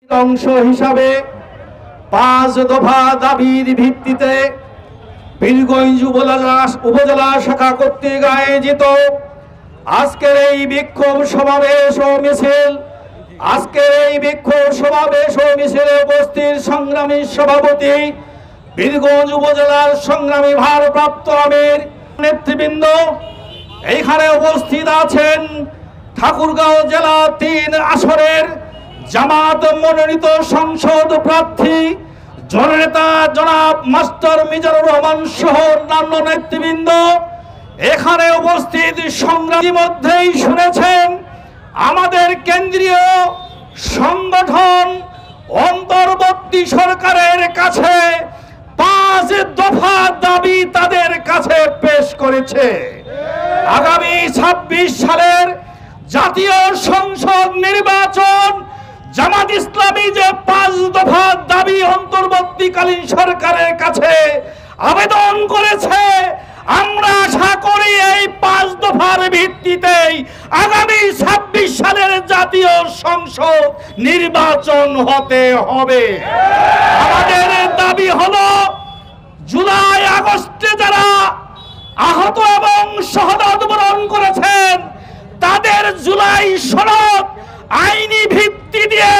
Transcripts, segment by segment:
অংশ হিসাবে 5 দফা দাবির ভিত্তিতে বীরগঞ্জ উপজেলা শাখা কর্তৃক আয়োজিত আজকের এই বিক্ষোভ সমাবেশ ও মিছিল মিছিলে উপস্থিত সংগ্রামী সভাপতি বীরগঞ্জ উপজেলার সংগ্রামী ভারপ্রাপ্ত আমির নেতৃবৃন্দ, এইখানে উপস্থিত আছেন ঠাকুরগাঁও জেলা 3 আসনের জামাত মনোনীত সংসদ প্রার্থী জননেতা জনাব মাস্টার মিজানুর রহমান সহ অন্যান্য নেতৃবৃন্দ। এখানে উপস্থিত সংগ্রামী মধ্যেই শুনেছেন আমাদের কেন্দ্রীয় সংগঠন অন্তর্বর্তী সরকারের কাছে 5 দফা দাবি তাদের কাছে পেশ করেছে। আগামী 26 সালের জাতীয় সংসদ নির্বাচন জামাত ইসলামী যে 5 দফা দাবি অন্তর্বর্তীকালীন সরকারের কাছে আবেদন করেছে, আমরা আশা করি এই 5 দফার ভিত্তিতেই আগামী 26 সালের জাতীয় সংসদ নির্বাচন হতে হবে। আমাদের দাবি হলো জুলাই আগস্টে যারা আহত এবং শাহাদাত বরণ করেছেন তাদের জুলাই সনদ আইনি ভিত্তি দিয়ে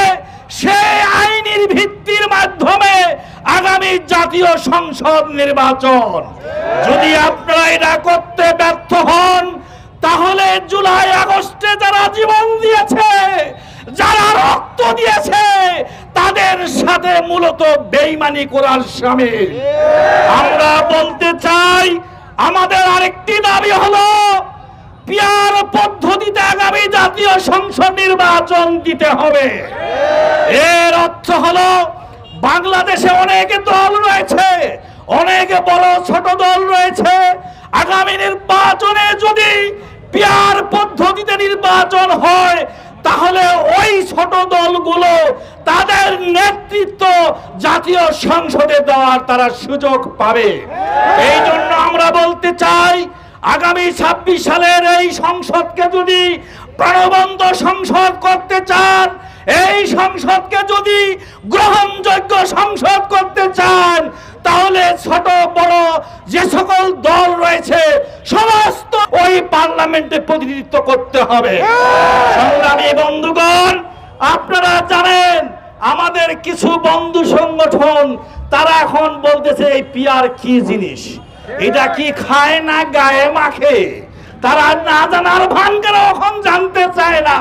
সেই আইনের ভিত্তির মাধ্যমে আগামী জাতীয় সংসদ নির্বাচন যদি আপনারা এটা করতে ব্যর্থ হন, তাহলে জুলাই আগস্টে যারা জীবন দিয়েছে, যারা রক্ত দিয়েছে, তাদের সাথে মূলত বেঈমানি করার শামিল। আমরা বলতে চাই আমাদের আরেকটি দাবি হলো পিয়ার পদ্ধতিতে আগামী জাতীয় সংসদ নির্বাচন দিতে হবে। এর অর্থ হলো বাংলাদেশে অনেক দল রয়েছে, অনেক বড় ছোট দল রয়েছে। আগামী নির্বাচনে যদি পিয়ার পদ্ধতিতে নির্বাচন হয়, তাহলে ওই ছোট দলগুলো তাদের নেতৃত্ব জাতীয় সংসদে দেওয়ার তারা সুযোগ পাবে। এই জন্য আমরা বলতে চাই আগামী 26 সালের এই সংসদকে যদি প্রাণবন্ত সংসদ করতে চান, এই সংসদকে যদি গ্রহণযোগ্য সংসদ করতে চান, তাহলে ছোট বড় যে সকল দল রয়েছে সমস্ত ওই পার্লামেন্টে প্রতিনিধিত্ব করতে হবে। সংগ্রামী বন্ধুগণ, আপনারা জানেন আমাদের কিছু বন্ধু সংগঠন তারা এখন বলতেছে এই পিয়ার কি জিনিস, এটা কি খায় না গায়ে মাখে, তারা না জানার ভান করে এখন জানতে চায় না।